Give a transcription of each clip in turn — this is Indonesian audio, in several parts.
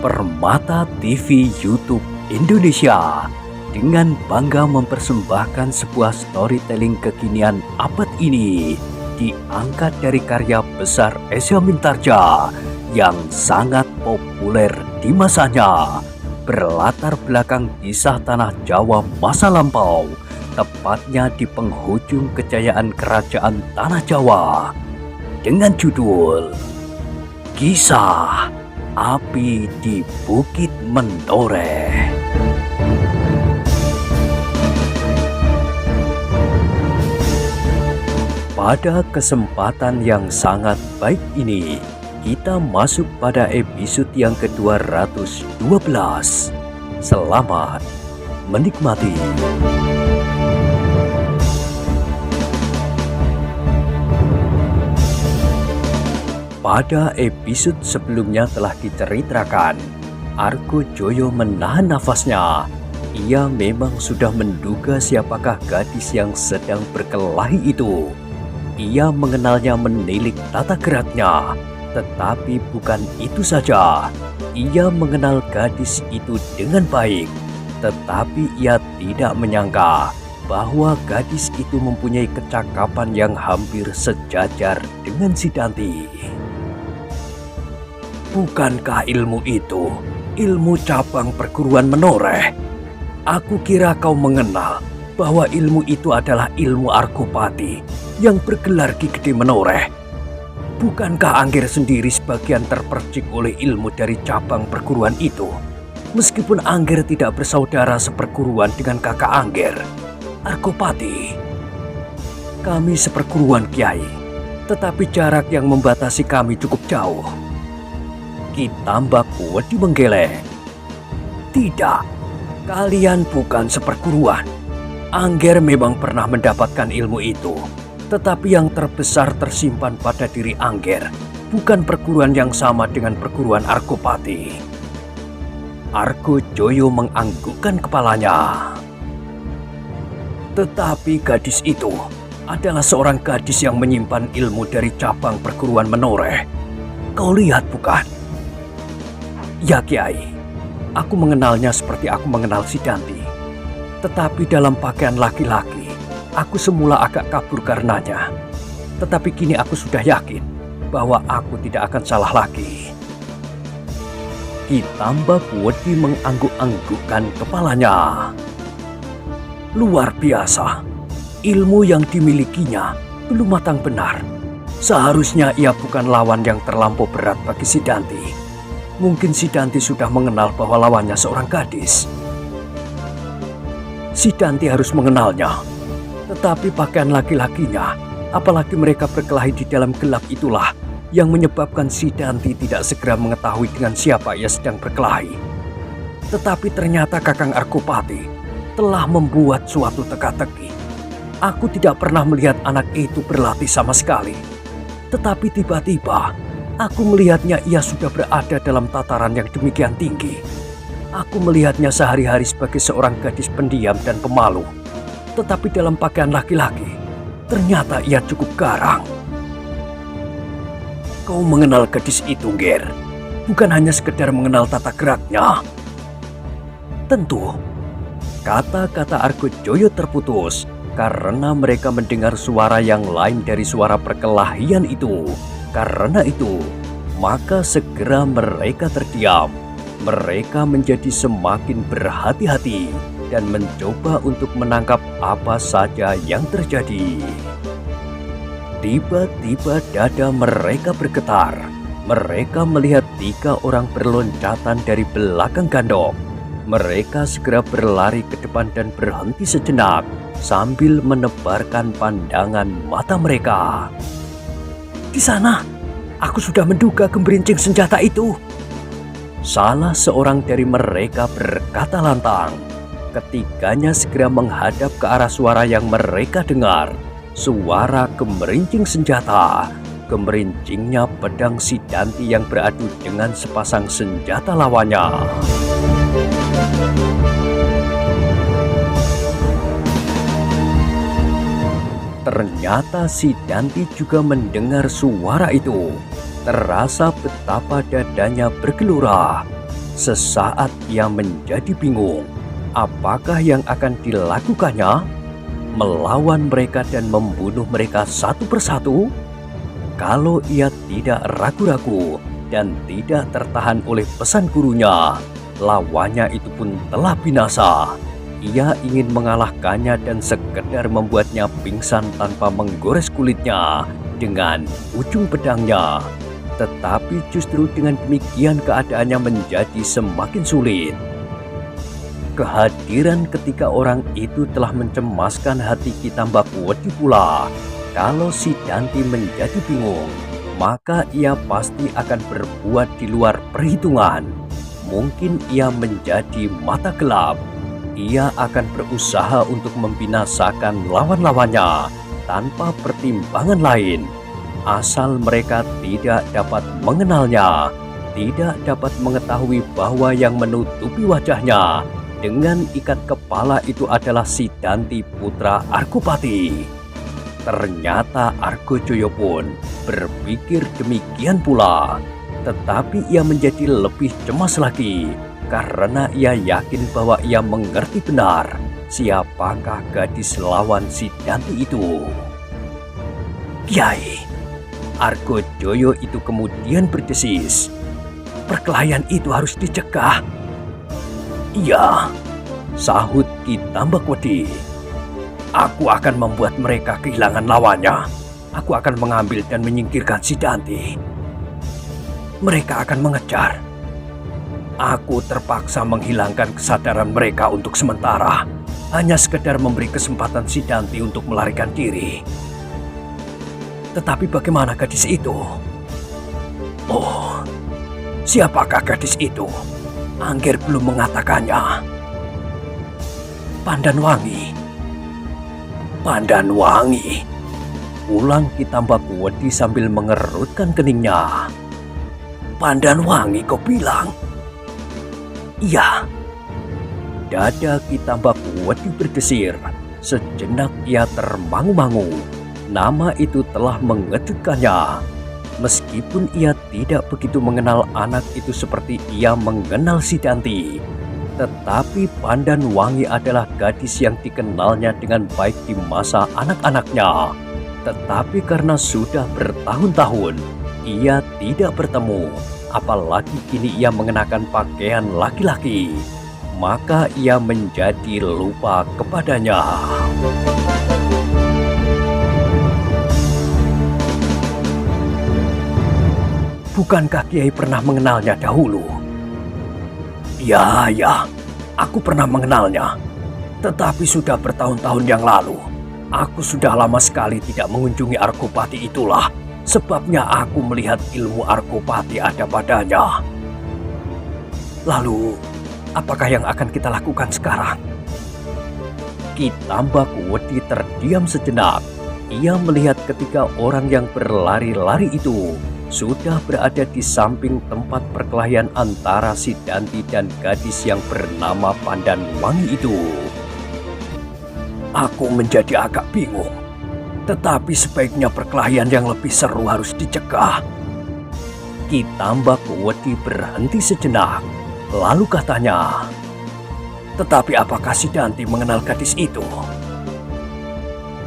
Permata TV YouTube Indonesia dengan bangga mempersembahkan sebuah storytelling kekinian abad ini diangkat dari karya besar Esa Mintardja yang sangat populer di masanya, berlatar belakang kisah tanah Jawa masa lampau, tepatnya di penghujung kejayaan kerajaan tanah Jawa, dengan judul Kisah Api di Bukit Menoreh. Pada kesempatan yang sangat baik ini, kita masuk pada episode yang ke-212. Selamat menikmati. Pada episode sebelumnya telah diceritakan, Argojoyo menahan nafasnya. Ia memang sudah menduga siapakah gadis yang sedang berkelahi itu. Ia mengenalnya menilik tata geraknya, tetapi bukan itu saja. Ia mengenal gadis itu dengan baik, tetapi ia tidak menyangka bahwa gadis itu mempunyai kecakapan yang hampir sejajar dengan si Danti. Bukankah ilmu itu ilmu cabang perguruan Menoreh? Aku kira kau mengenal bahwa ilmu itu adalah ilmu Argopati yang bergelar Ki Gede Menoreh. Bukankah Angger sendiri sebagian terpercik oleh ilmu dari cabang perguruan itu? Meskipun Angger tidak bersaudara seperguruan dengan kakak Angger, Argopati. Kami seperguruan Kiai, tetapi jarak yang membatasi kami cukup jauh. Ki Tambak Wedi menggeleng. Tidak, kalian bukan seperguruan. Angger memang pernah mendapatkan ilmu itu, tetapi yang terbesar tersimpan pada diri Angger, bukan perguruan yang sama dengan perguruan Argopati. Argojoyo menganggukkan kepalanya. Tetapi gadis itu adalah seorang gadis yang menyimpan ilmu dari cabang perguruan Menoreh. Kau lihat bukan? Ya Kiai, aku mengenalnya seperti aku mengenal si Danti. Tetapi dalam pakaian laki-laki, aku semula agak kabur karenanya. Tetapi kini aku sudah yakin bahwa aku tidak akan salah lagi. Ki Tambak Wedi mengangguk-anggukkan kepalanya. Luar biasa, ilmu yang dimilikinya belum matang benar. Seharusnya ia bukan lawan yang terlampau berat bagi si Danti. Mungkin si Danti sudah mengenal bahwa lawannya seorang gadis. Si Danti harus mengenalnya. Tetapi pakaian laki-lakinya, apalagi mereka berkelahi di dalam gelap, itulah yang menyebabkan si Danti tidak segera mengetahui dengan siapa ia sedang berkelahi. Tetapi ternyata Kakang Argopati telah membuat suatu teka-teki. Aku tidak pernah melihat anak itu berlatih sama sekali. Tetapi tiba-tiba aku melihatnya ia sudah berada dalam tataran yang demikian tinggi. Aku melihatnya sehari-hari sebagai seorang gadis pendiam dan pemalu. Tetapi dalam pakaian laki-laki, ternyata ia cukup garang. Kau mengenal gadis itu, Ger? Bukan hanya sekedar mengenal tata geraknya. Tentu. Kata-kata Argojoyo terputus karena mereka mendengar suara yang lain dari suara perkelahian itu. Karena itu, maka segera mereka terdiam. Mereka menjadi semakin berhati-hati dan mencoba untuk menangkap apa saja yang terjadi. Tiba-tiba dada mereka bergetar. Mereka melihat 3 orang berloncatan dari belakang gandok. Mereka segera berlari ke depan dan berhenti sejenak sambil menebarkan pandangan mata mereka. Di sana, aku sudah menduga gemerincing senjata itu. Salah seorang dari mereka berkata lantang. Ketiganya segera menghadap ke arah suara yang mereka dengar. Suara gemerincing senjata. Gemerincingnya pedang si Danti yang beradu dengan sepasang senjata lawannya. Ternyata si Danti juga mendengar suara itu. Terasa betapa dadanya bergelora. Sesaat ia menjadi bingung, apakah yang akan dilakukannya? Melawan mereka dan membunuh mereka satu persatu? Kalau ia tidak ragu-ragu dan tidak tertahan oleh pesan gurunya, lawannya itu pun telah binasa. Ia ingin mengalahkannya dan sekedar membuatnya pingsan tanpa menggores kulitnya dengan ujung pedangnya. Tetapi justru dengan demikian keadaannya menjadi semakin sulit. Kehadiran ketiga orang itu telah mencemaskan hati Ki Tambakuwedi pula. Kalau si Danti menjadi bingung, maka ia pasti akan berbuat di luar perhitungan. Mungkin ia menjadi mata gelap. Ia akan berusaha untuk membinasakan lawan-lawannya tanpa pertimbangan lain. Asal mereka tidak dapat mengenalnya, tidak dapat mengetahui bahwa yang menutupi wajahnya dengan ikat kepala itu adalah si Danti putra Argopati. Ternyata Argojoyo pun berpikir demikian pula. Tetapi ia menjadi lebih cemas lagi karena ia yakin bahwa ia mengerti benar siapakah gadis lawan si Danti itu. Kiai, Argojoyo itu kemudian berdesis, perkelahian itu harus dicegah. Iya, sahut Ki Tambakwedi. Aku akan membuat mereka kehilangan lawannya. Aku akan mengambil dan menyingkirkan si Danti. Mereka akan mengejar. Aku terpaksa menghilangkan kesadaran mereka untuk sementara. Hanya sekedar memberi kesempatan si Danti untuk melarikan diri. Tetapi bagaimana gadis itu? Oh, siapakah gadis itu? Angger belum mengatakannya. Pandanwangi. Pandanwangi. Ulang Ki Tambakuwedi sambil mengerutkan keningnya. Pandanwangi kau bilang? Iya. Dada Ki Tambakuwedi berdesir. Sejenak ia termangu-mangu. Nama itu telah mengejutkannya. Meskipun ia tidak begitu mengenal anak itu seperti ia mengenal si Danti, tetapi Pandanwangi adalah gadis yang dikenalnya dengan baik di masa anak-anaknya. Tetapi karena sudah bertahun-tahun ia tidak bertemu, apalagi kini ia mengenakan pakaian laki-laki, maka ia menjadi lupa kepadanya. Bukankah Kiai pernah mengenalnya dahulu? Ya, aku pernah mengenalnya. Tetapi sudah bertahun-tahun yang lalu. Aku sudah lama sekali tidak mengunjungi Argopati itulah. Sebabnya aku melihat ilmu Argopati ada padanya. Lalu, apakah yang akan kita lakukan sekarang? Ki Tambakuwedi terdiam sejenak. Ia melihat ketiga orang yang berlari-lari itu sudah berada di samping tempat perkelahian antara si Danti dan gadis yang bernama Pandanwangi itu. Aku menjadi agak bingung, tetapi sebaiknya perkelahian yang lebih seru harus dicegah. Ki Tambakuwedi berhenti sejenak, lalu katanya, tetapi apakah si Danti mengenal gadis itu?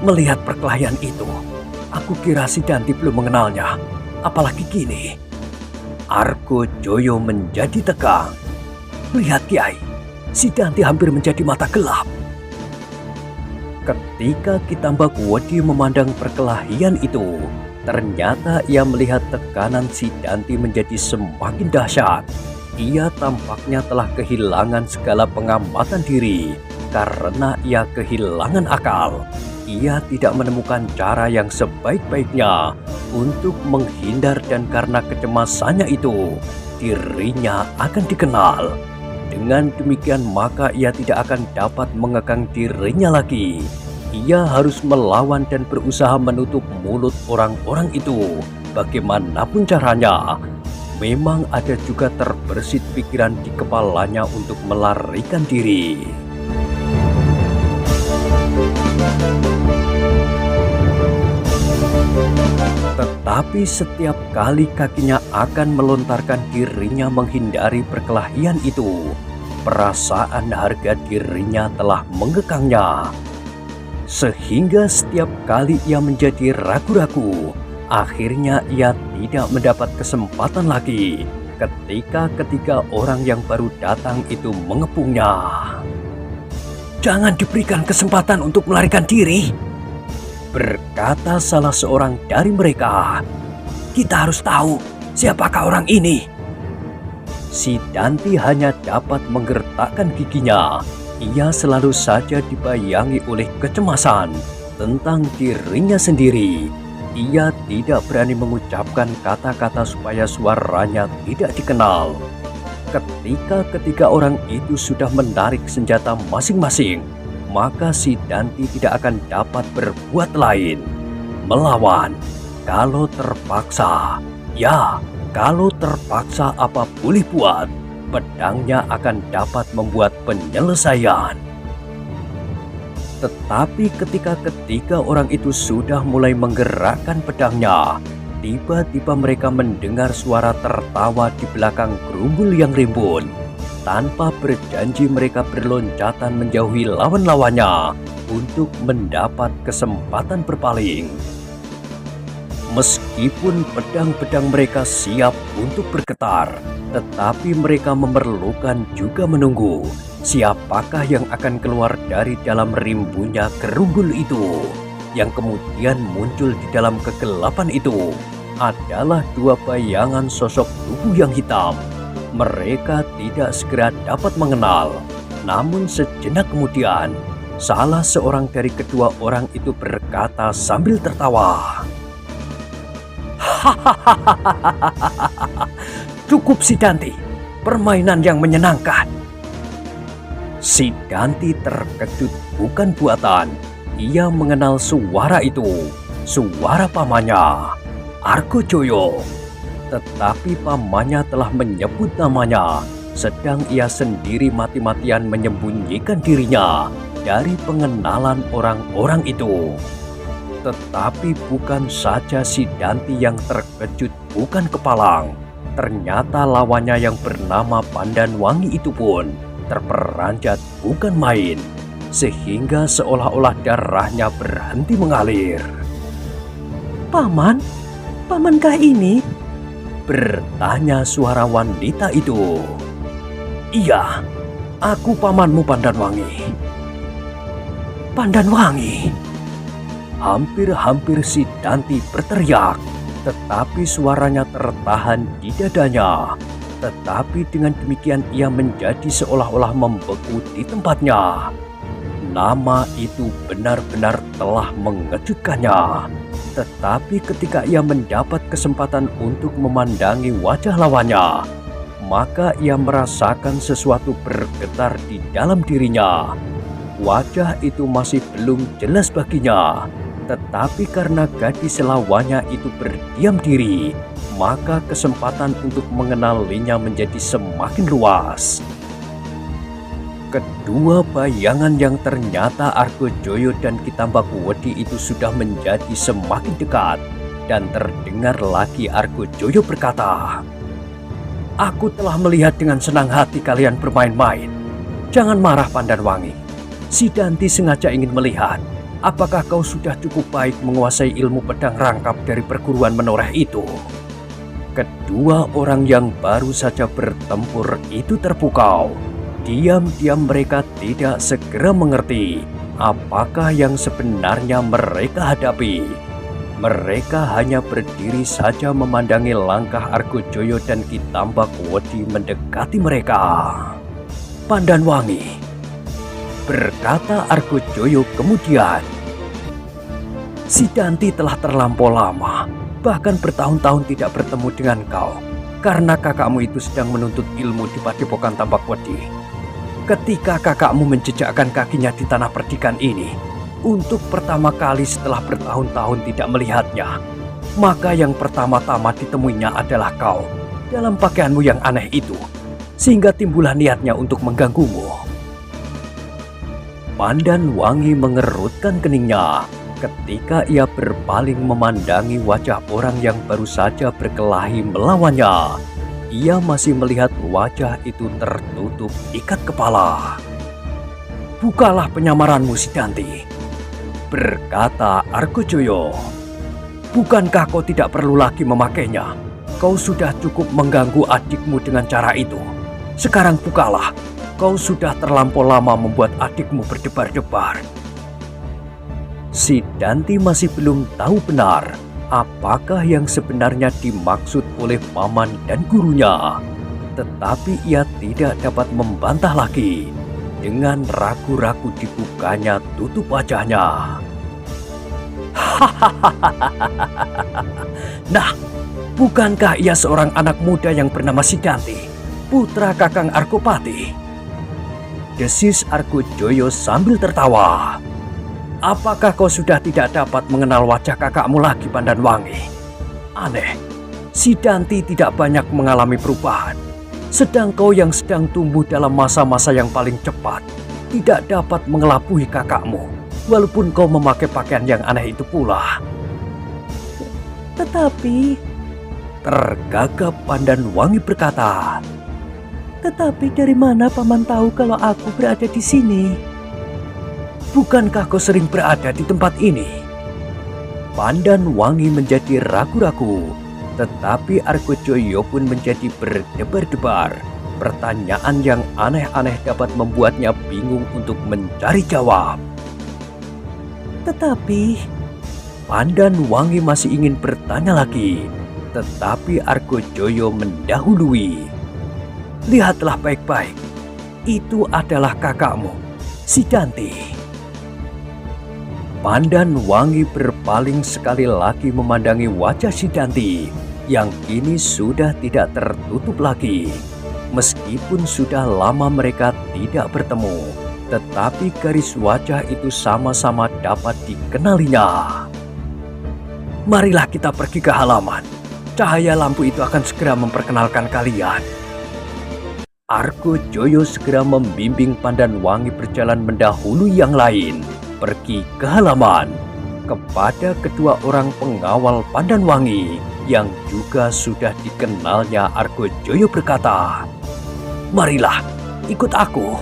Melihat perkelahian itu, aku kira si Danti belum mengenalnya. Apalagi kini, Argojoyo menjadi tegang. Lihat Kiai, si Danti hampir menjadi mata gelap. Ketika Ki Tambakuwedi memandang perkelahian itu, ternyata ia melihat tekanan si Danti menjadi semakin dahsyat. Ia tampaknya telah kehilangan segala pengamatan diri karena ia kehilangan akal. Ia tidak menemukan cara yang sebaik-baiknya untuk menghindar dan karena kecemasannya itu, dirinya akan dikenal. Dengan demikian maka ia tidak akan dapat mengekang dirinya lagi. Ia harus melawan dan berusaha menutup mulut orang-orang itu. Bagaimanapun caranya, memang ada juga terbersit pikiran di kepalanya untuk melarikan diri. Tetapi setiap kali kakinya akan melontarkan dirinya menghindari perkelahian itu, perasaan harga dirinya telah mengekangnya. Sehingga setiap kali ia menjadi ragu-ragu, akhirnya ia tidak mendapat kesempatan lagi ketika ketiga orang yang baru datang itu mengepungnya. "Jangan diberikan kesempatan untuk melarikan diri," berkata salah seorang dari mereka. "Kita harus tahu siapakah orang ini." Si Danti hanya dapat menggertakkan giginya. Ia selalu saja dibayangi oleh kecemasan tentang dirinya sendiri. Ia tidak berani mengucapkan kata-kata supaya suaranya tidak dikenal. Ketika ketiga orang itu sudah menarik senjata masing-masing, maka si Danti tidak akan dapat berbuat lain melawan. Kalau terpaksa, kalau terpaksa apa boleh buat, pedangnya akan dapat membuat penyelesaian. Tetapi ketika ketiga orang itu sudah mulai menggerakkan pedangnya, tiba-tiba mereka mendengar suara tertawa di belakang gerumbul yang rimbun. Tanpa berjanji mereka berloncatan menjauhi lawan-lawannya untuk mendapat kesempatan berpaling. Meskipun pedang-pedang mereka siap untuk bergetar, tetapi mereka memerlukan juga menunggu siapakah yang akan keluar dari dalam rimbunnya gerumbul itu. Yang kemudian muncul di dalam kegelapan itu adalah dua bayangan sosok tubuh yang hitam. Mereka tidak segera dapat mengenal, namun sejenak kemudian salah seorang dari kedua orang itu berkata sambil tertawa, "Cukup si Danti, permainan yang menyenangkan." Si Danti terkejut bukan buatan. Ia mengenal suara itu, suara pamannya, Argojoyo. Tetapi pamannya telah menyebut namanya, sedang ia sendiri mati-matian menyembunyikan dirinya dari pengenalan orang-orang itu. Tetapi bukan saja si Danti yang terkejut bukan kepalang. Ternyata lawannya yang bernama Pandanwangi itu pun terperanjat bukan main, sehingga seolah-olah darahnya berhenti mengalir. Pamankah ini?" bertanya suara wanita itu. "Iya, aku pamanmu Pandanwangi." "Pandanwangi?" Hampir-hampir si Danti berteriak, tetapi suaranya tertahan di dadanya. Tetapi dengan demikian ia menjadi seolah-olah membeku di tempatnya. Nama itu benar-benar telah mengejutkannya. Tetapi ketika ia mendapat kesempatan untuk memandangi wajah lawannya, maka ia merasakan sesuatu bergetar di dalam dirinya. Wajah itu masih belum jelas baginya. Tetapi karena gadis lawannya itu berdiam diri, maka kesempatan untuk mengenalinya menjadi semakin luas. Kedua bayangan yang ternyata Argojoyo dan Kitambakuwedi itu sudah menjadi semakin dekat, dan terdengar lagi Argojoyo berkata, "Aku telah melihat dengan senang hati kalian bermain-main. Jangan marah Pandanwangi. Si Danti sengaja ingin melihat apakah kau sudah cukup baik menguasai ilmu pedang rangkap dari perguruan menoreh itu." Kedua orang yang baru saja bertempur itu terpukau. Diam-diam mereka tidak segera mengerti apakah yang sebenarnya mereka hadapi. Mereka hanya berdiri saja memandangi langkah Argojoyo dan Kitambakuwedi mendekati mereka. "Pandanwangi," berkata Argojoyo kemudian, "Si Danti telah terlampau lama, bahkan bertahun-tahun tidak bertemu dengan kau, karena kakakmu itu sedang menuntut ilmu di Padepokan Tambakwedi. Ketika kakakmu menjejakkan kakinya di tanah perdikan ini, untuk pertama kali setelah bertahun-tahun tidak melihatnya, maka yang pertama-tama ditemuinya adalah kau dalam pakaianmu yang aneh itu, sehingga timbullah niatnya untuk mengganggumu." Pandanwangi mengerutkan keningnya. Ketika ia berpaling memandangi wajah orang yang baru saja berkelahi melawannya, ia masih melihat wajah itu tertutup ikat kepala. "Bukalah penyamaranmu, Sidanti," berkata Argojoyo. "Bukankah kau tidak perlu lagi memakainya? Kau sudah cukup mengganggu adikmu dengan cara itu. Sekarang bukalah, kau sudah terlampau lama membuat adikmu berdebar-debar." Sidanti masih belum tahu benar apakah yang sebenarnya dimaksud oleh paman dan gurunya. Tetapi ia tidak dapat membantah lagi. Dengan ragu-ragu dibukanya tutup wajahnya. "Nah, bukankah ia seorang anak muda yang bernama Sidanti, putra Kakang Argopati?" desis Argojoyo sambil tertawa. "Apakah kau sudah tidak dapat mengenal wajah kakakmu lagi, Pandanwangi? Aneh, Sidanti tidak banyak mengalami perubahan. Sedang kau yang sedang tumbuh dalam masa-masa yang paling cepat tidak dapat mengelabui kakakmu, walaupun kau memakai pakaian yang aneh itu pula." Tetapi, tergagap Pandanwangi berkata, tetapi dari mana paman tahu kalau aku berada di sini? "Bukankah kau sering berada di tempat ini?" Pandanwangi menjadi ragu-ragu, tetapi Argojoyo pun menjadi berdebar-debar. Pertanyaan yang aneh-aneh dapat membuatnya bingung untuk mencari jawab. Tetapi, Pandanwangi masih ingin bertanya lagi, tetapi Argojoyo mendahului. "Lihatlah baik-baik, itu adalah kakakmu, Sidanti." Pandanwangi berpaling sekali lagi memandangi wajah Sidanti yang kini sudah tidak tertutup lagi. Meskipun sudah lama mereka tidak bertemu, tetapi garis wajah itu sama-sama dapat dikenalinya. "Marilah kita pergi ke halaman. Cahaya lampu itu akan segera memperkenalkan kalian." Argojoyo segera membimbing Pandanwangi berjalan mendahului yang lain, pergi ke halaman. Kepada kedua orang pengawal Pandanwangi yang juga sudah dikenalnya, Argojoyo berkata, "Marilah, ikut aku."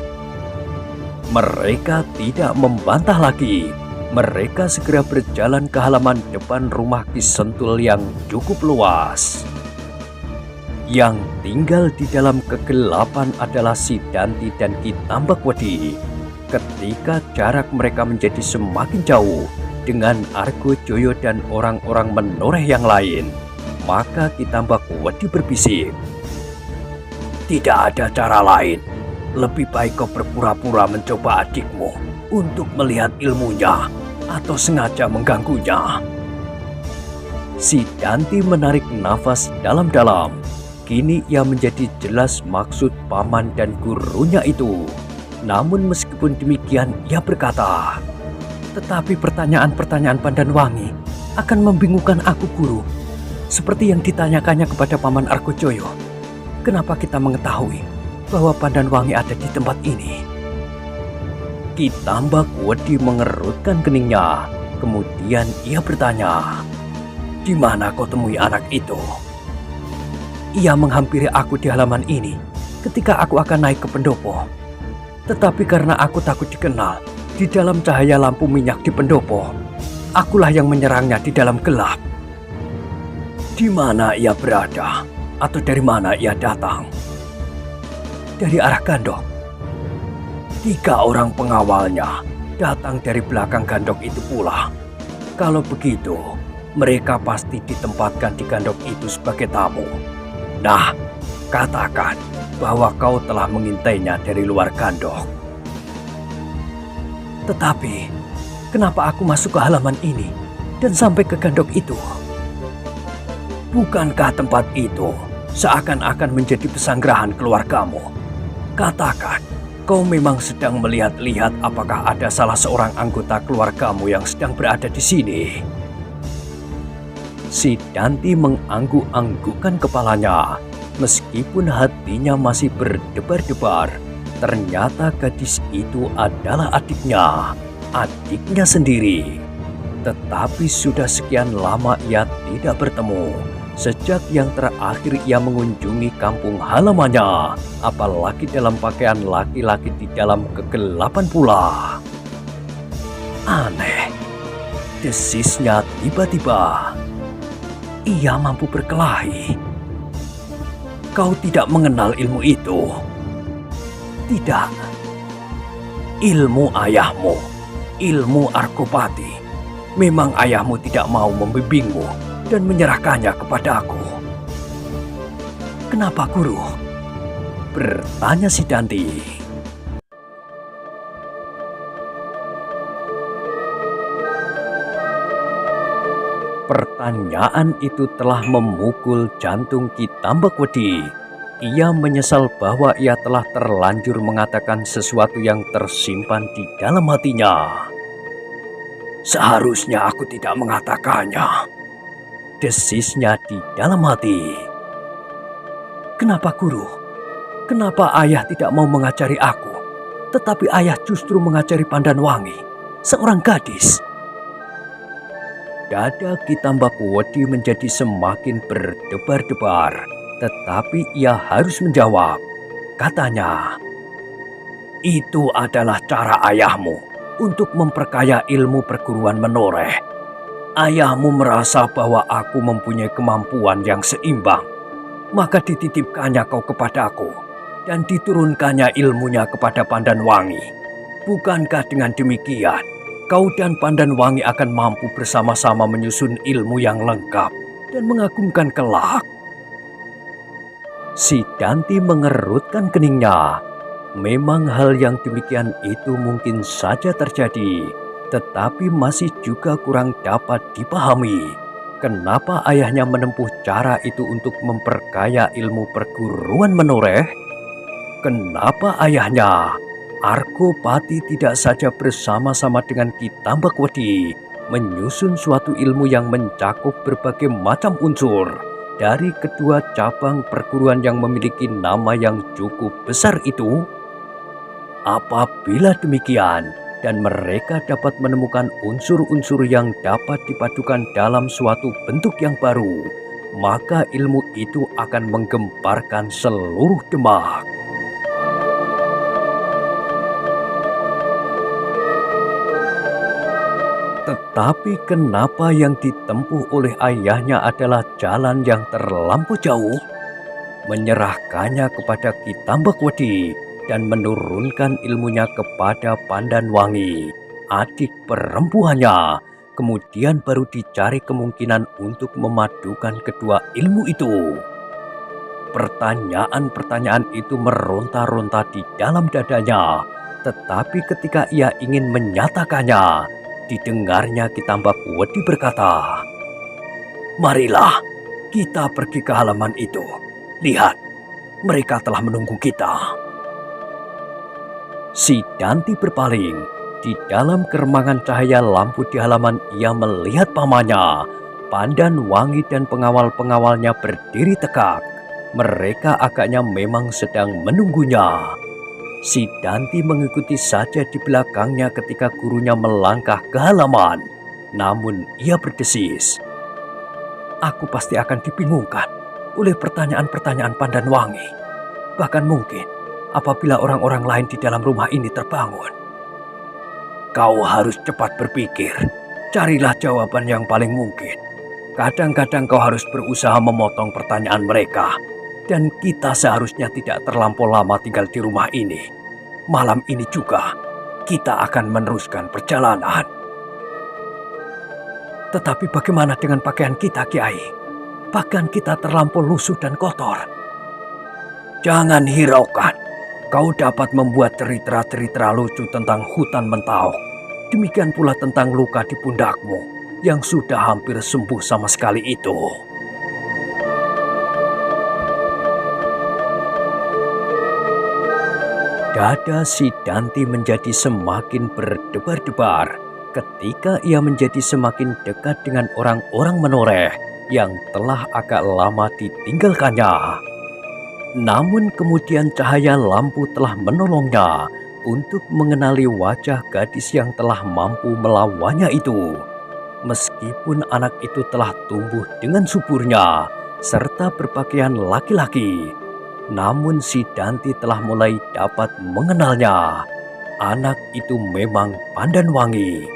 Mereka tidak membantah lagi. Mereka segera berjalan ke halaman depan rumah Ki Sentul yang cukup luas. Yang tinggal di dalam kegelapan adalah Sidanti dan Ki Tambakwedi. Ketika jarak mereka menjadi semakin jauh dengan Argojoyo dan orang-orang menoreh yang lain, maka Ki Tambakwedi berbisik, "Tidak ada cara lain. Lebih baik kau berpura-pura mencoba adikmu untuk melihat ilmunya atau sengaja mengganggunya." Sidanti menarik nafas dalam-dalam. Kini ia menjadi jelas maksud paman dan gurunya itu. Namun meskipun demikian ia berkata, "Tetapi pertanyaan-pertanyaan Pandanwangi akan membingungkan aku, guru. Seperti yang ditanyakannya kepada paman Argojoyo. Kenapa kita mengetahui bahwa Pandanwangi ada di tempat ini?" Ki Tambakwedi mengerutkan keningnya. Kemudian ia bertanya, "Di mana kau temui anak itu?" "Ia menghampiri aku di halaman ini ketika aku akan naik ke pendopo. Tetapi karena aku takut dikenal di dalam cahaya lampu minyak di pendopo, akulah yang menyerangnya di dalam gelap." "Di mana ia berada? Atau dari mana ia datang?" "Dari arah Gandok. 3 orang pengawalnya datang dari belakang Gandok itu pula. Kalau begitu, mereka pasti ditempatkan di Gandok itu sebagai tamu. Nah, katakan bahwa kau telah mengintainya dari luar Gandok." "Tetapi, kenapa aku masuk ke halaman ini dan sampai ke Gandok itu?" "Bukankah tempat itu seakan-akan menjadi pesanggrahan keluargamu? Katakan, kau memang sedang melihat-lihat apakah ada salah seorang anggota keluargamu yang sedang berada di sini?" Sidanti mengangguk-anggukkan kepalanya. Meskipun hatinya masih berdebar-debar, ternyata gadis itu adalah adiknya sendiri. Tetapi sudah sekian lama ia tidak bertemu. Sejak yang terakhir ia mengunjungi kampung halamannya, apalagi dalam pakaian laki-laki di dalam kegelapan pula. Aneh, desisnya tiba-tiba. Ia mampu berkelahi. Kau tidak mengenal ilmu itu? Tidak. Ilmu ayahmu, ilmu Arkopati. Memang ayahmu tidak mau membimbingmu dan menyerahkannya kepadaku. Kenapa, Guru? Bertanya si Danti. Pertanyaan itu telah memukul jantung Ki Tambakwedi. Ia menyesal bahwa ia telah terlanjur mengatakan sesuatu yang tersimpan di dalam hatinya. Seharusnya aku tidak mengatakannya, desisnya di dalam hati. Kenapa, Guru? Kenapa ayah tidak mau mengajari aku, tetapi ayah justru mengajari Pandanwangi, seorang gadis? Dada Ki Tambakwedi menjadi semakin berdebar-debar, tetapi ia harus menjawab. Katanya, itu adalah cara ayahmu untuk memperkaya ilmu perguruan menoreh. Ayahmu merasa bahwa aku mempunyai kemampuan yang seimbang, maka dititipkannya kau kepadaku dan diturunkannya ilmunya kepada Pandanwangi. Bukankah dengan demikian kau dan Pandanwangi akan mampu bersama-sama menyusun ilmu yang lengkap dan mengagumkan kelak? Si Danti mengerutkan keningnya. Memang hal yang demikian itu mungkin saja terjadi, tetapi masih juga kurang dapat dipahami. Kenapa ayahnya menempuh cara itu untuk memperkaya ilmu perguruan menoreh? Kenapa ayahnya, Arkopati, tidak saja bersama-sama dengan Ki Tambakwedi menyusun suatu ilmu yang mencakup berbagai macam unsur dari kedua cabang perguruan yang memiliki nama yang cukup besar itu? Apabila demikian, dan mereka dapat menemukan unsur-unsur yang dapat dipadukan dalam suatu bentuk yang baru, maka ilmu itu akan menggemparkan seluruh Demak. Tetapi kenapa yang ditempuh oleh ayahnya adalah jalan yang terlampau jauh? Menyerahkannya kepada Ki Tambakwedi dan menurunkan ilmunya kepada Pandanwangi, adik perempuannya. Kemudian baru dicari kemungkinan untuk memadukan kedua ilmu itu. Pertanyaan-pertanyaan itu meronta-ronta di dalam dadanya, tetapi ketika ia ingin menyatakannya, didengarnya Ki Tambakwedi berkata, "Marilah, kita pergi ke halaman itu. Lihat, mereka telah menunggu kita." Si Danti berpaling. Di dalam keremangan cahaya lampu di halaman ia melihat pamannya, Pandanwangi dan pengawal-pengawalnya berdiri tegak. Mereka agaknya memang sedang menunggunya. Si Danti mengikuti saja di belakangnya ketika gurunya melangkah ke halaman. Namun ia berdesis, "Aku pasti akan dibingungkan oleh pertanyaan-pertanyaan Pandanwangi. Bahkan mungkin apabila orang-orang lain di dalam rumah ini terbangun. Kau harus cepat berpikir. Carilah jawaban yang paling mungkin. Kadang-kadang kau harus berusaha memotong pertanyaan mereka. Dan kita seharusnya tidak terlampau lama tinggal di rumah ini. Malam ini juga kita akan meneruskan perjalanan." "Tetapi bagaimana dengan pakaian kita, Kiai? Bahkan kita terlampau lusuh dan kotor." "Jangan hiraukan. Kau dapat membuat cerita-cerita lucu tentang hutan Mentawai. Demikian pula tentang luka di pundakmu yang sudah hampir sembuh sama sekali itu." Dada si Danti menjadi semakin berdebar-debar ketika ia menjadi semakin dekat dengan orang-orang menoreh yang telah agak lama ditinggalkannya. Namun kemudian cahaya lampu telah menolongnya untuk mengenali wajah gadis yang telah mampu melawannya itu. Meskipun anak itu telah tumbuh dengan suburnya serta berpakaian laki-laki, namun si Danti telah mulai dapat mengenalnya. Anak itu memang Pandanwangi,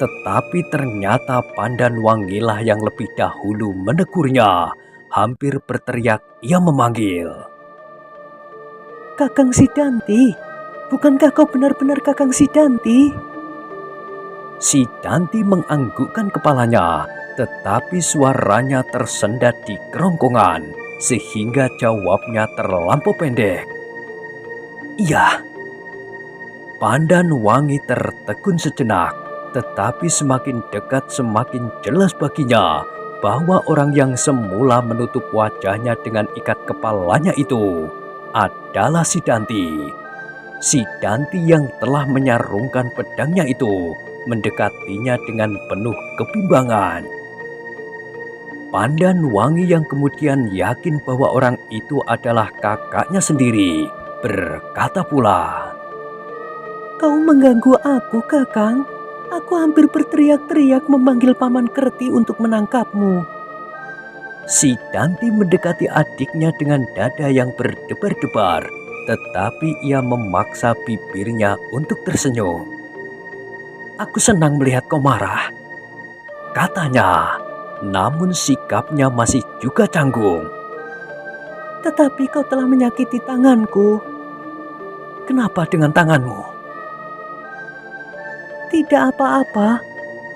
tetapi ternyata Pandanwangilah yang lebih dahulu menegurnya. Hampir berteriak ia memanggil, Kakang Sidanti, bukankah kau benar-benar Kakang Sidanti? Si Danti menganggukkan kepalanya, tetapi suaranya tersendat di kerongkongan, sehingga jawabnya terlampau pendek. Iya. Pandanwangi tertegun sejenak, tetapi semakin dekat semakin jelas baginya bahwa orang yang semula menutup wajahnya dengan ikat kepalanya itu adalah si Danti. Si Danti yang telah menyarungkan pedangnya itu mendekatinya dengan penuh kebimbangan. Pandanwangi yang kemudian yakin bahwa orang itu adalah kakaknya sendiri berkata pula, Kau mengganggu aku, Kakang. Aku hampir berteriak-teriak memanggil Paman Kerti untuk menangkapmu. Si Danti mendekati adiknya dengan dada yang berdebar-debar, tetapi ia memaksa bibirnya untuk tersenyum. Aku senang melihat kau marah, katanya, namun sikapnya masih juga canggung. Tetapi kau telah menyakiti tanganku. Kenapa dengan tanganmu? Tidak apa-apa,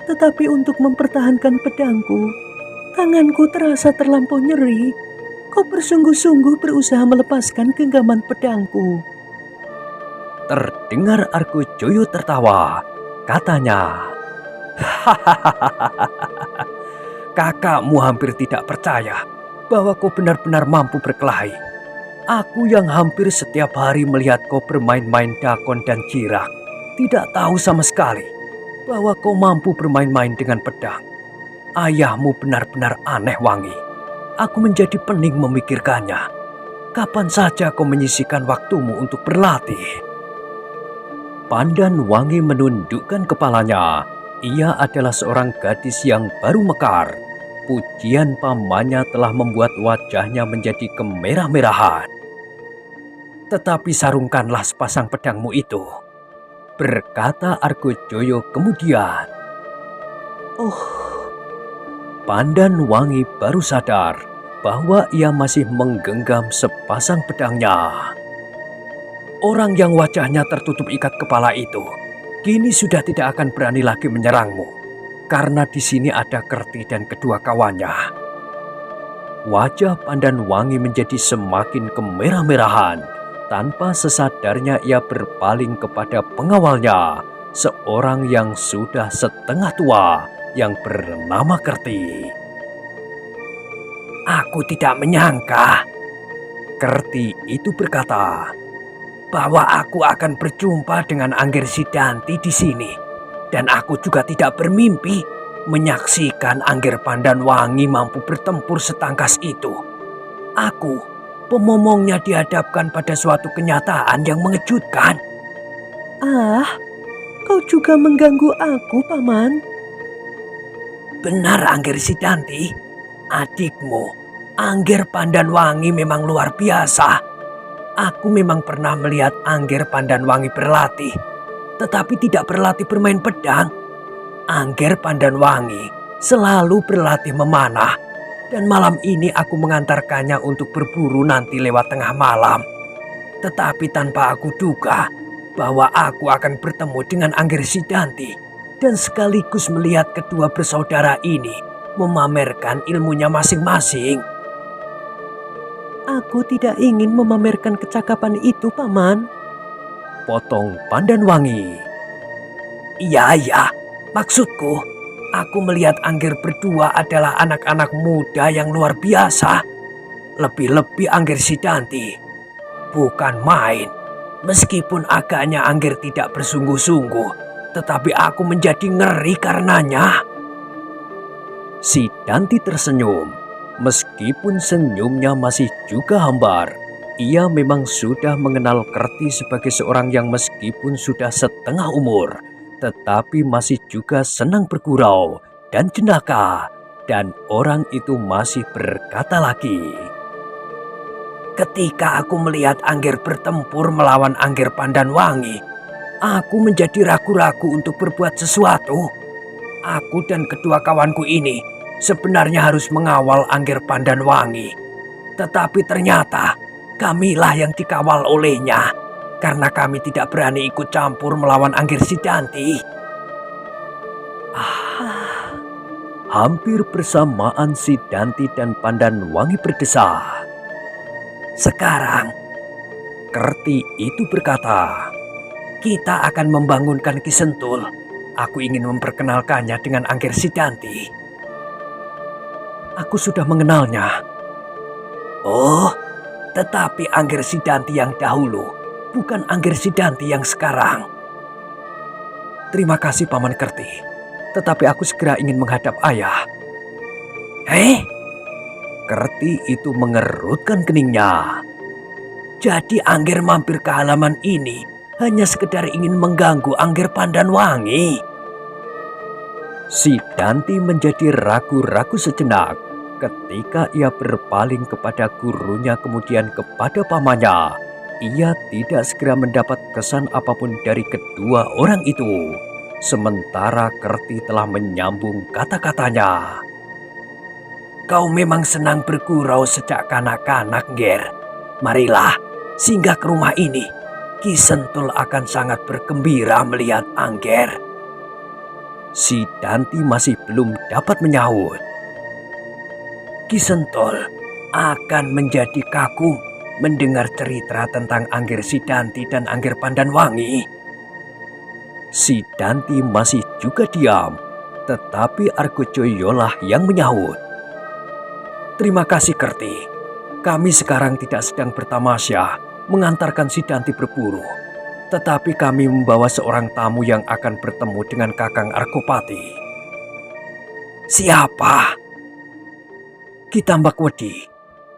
tetapi untuk mempertahankan pedangku, tanganku terasa terlampau nyeri. Kau bersungguh-sungguh berusaha melepaskan genggaman pedangku. Terdengar Argojoyo tertawa. Katanya, kakakmu hampir tidak percaya bahwa kau benar-benar mampu berkelahi. Aku yang hampir setiap hari melihat kau bermain-main dakon dan jirak, tidak tahu sama sekali bahwa kau mampu bermain-main dengan pedang. Ayahmu benar-benar aneh, Wangi. Aku menjadi pening memikirkannya. Kapan saja kau menyisihkan waktumu untuk berlatih? Pandanwangi menundukkan kepalanya. Ia adalah seorang gadis yang baru mekar. Pujian pamannya telah membuat wajahnya menjadi kemerah-merahan. Tetapi sarungkanlah sepasang pedangmu itu, berkata Argojoyo kemudian. Oh, Pandanwangi baru sadar bahwa ia masih menggenggam sepasang pedangnya. Orang yang wajahnya tertutup ikat kepala itu kini sudah tidak akan berani lagi menyerangmu, karena di sini ada Kerti dan kedua kawannya. Wajah Pandanwangi menjadi semakin kemerah-merahan. Tanpa sesadarnya ia berpaling kepada pengawalnya, seorang yang sudah setengah tua yang bernama Kerti. Aku tidak menyangka, Kerti itu berkata, bahwa aku akan berjumpa dengan Angger Sidanti di sini, dan aku juga tidak bermimpi menyaksikan Angger Pandanwangi mampu bertempur setangkas itu. Aku, pemomongnya, dihadapkan pada suatu kenyataan yang mengejutkan. ah, kau juga mengganggu aku, Paman. Benar, Angger Sidanti, adikmu, Angger Pandanwangi memang luar biasa. Aku memang pernah melihat Angger Pandanwangi berlatih, tetapi tidak berlatih bermain pedang. Angger Pandanwangi selalu berlatih memanah, dan malam ini aku mengantarkannya untuk berburu nanti lewat tengah malam. Tetapi tanpa aku duga bahwa aku akan bertemu dengan Angger Sidanti dan sekaligus melihat kedua bersaudara ini memamerkan ilmunya masing-masing. Aku tidak ingin memamerkan kecakapan itu, Paman. Potong Pandanwangi. Iya, maksudku, aku melihat Angger berdua adalah anak-anak muda yang luar biasa. Lebih-lebih Angger Sidanti. Bukan main. Meskipun agaknya Angger tidak bersungguh-sungguh, tetapi aku menjadi ngeri karenanya. Sidanti tersenyum. Meskipun senyumnya masih juga hambar, ia memang sudah mengenal Kerti sebagai seorang yang meskipun sudah setengah umur, tetapi masih juga senang bergurau dan jenaka, dan orang itu masih berkata lagi, "Ketika aku melihat Angger bertempur melawan Angger Pandanwangi, aku menjadi ragu-ragu untuk berbuat sesuatu. Aku dan kedua kawanku ini sebenarnya harus mengawal Angger Pandanwangi, tetapi ternyata kamilah yang dikawal olehnya, karena kami tidak berani ikut campur melawan Angger Sidanti." Hampir bersamaan Sidanti dan Pandanwangi berdesah. Sekarang, Kerti itu berkata, "Kita akan membangunkan Ki Sentul. Aku ingin memperkenalkannya dengan Angger Sidanti." "Aku sudah mengenalnya." "Oh, tetapi Angger Sidanti yang dahulu, bukan Angger Sidanti yang sekarang." "Terima kasih Paman Kerti. Tetapi aku segera ingin menghadap ayah." Kerti itu mengerutkan keningnya. "Jadi Angger mampir ke halaman ini hanya sekedar ingin mengganggu Angger Pandanwangi?" Sidanti menjadi ragu-ragu sejenak ketika ia berpaling kepada gurunya kemudian kepada pamannya. Ia tidak segera mendapat kesan apapun dari kedua orang itu. Sementara Kerti telah menyambung kata-katanya. "Kau memang senang bergurau sejak kanak-kanak, Nger. Marilah, singgah ke rumah ini. Ki Sentul akan sangat bergembira melihat Angger." Sidanti masih belum dapat menyahut. "Ki Sentul akan menjadi kagum mendengar cerita tentang Angger Sidanti dan Angger Pandanwangi." Sidanti masih juga diam, tetapi Argojoyolah yang menyahut. "Terima kasih Kerti. Kami sekarang tidak sedang bertamasya mengantarkan Sidanti berburu, tetapi kami membawa seorang tamu yang akan bertemu dengan Kakang Argopati." "Siapa?" "Ki Tambakwedi,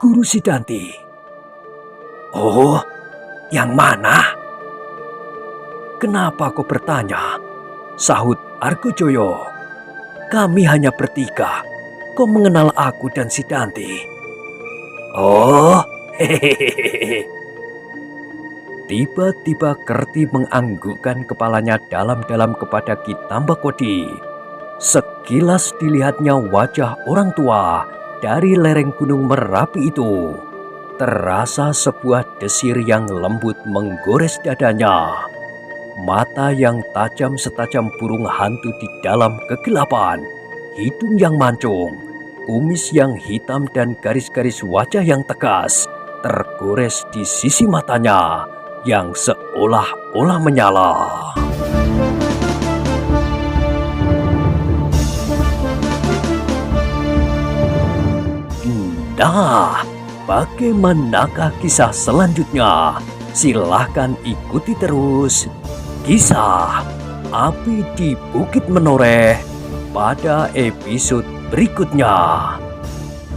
guru Sidanti." "Oh, yang mana?" "Kenapa kau bertanya?" sahut Argojoyo. "Kami hanya bertiga. Kau mengenal aku dan Sidanti." "Oh, hehehe." Tiba-tiba Kerti menganggukkan kepalanya dalam-dalam kepada Ki Tambakwedi. Sekilas dilihatnya wajah orang tua dari lereng Gunung Merapi itu. Terasa sebuah desir yang lembut menggores dadanya. Mata yang tajam setajam burung hantu di dalam kegelapan, hidung yang mancung, kumis yang hitam dan garis-garis wajah yang tegas tergores di sisi matanya yang seolah-olah menyala. Nah, bagaimanakah kisah selanjutnya? Silahkan ikuti terus Kisah Api di Bukit Menoreh pada episode berikutnya.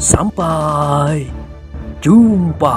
Sampai jumpa.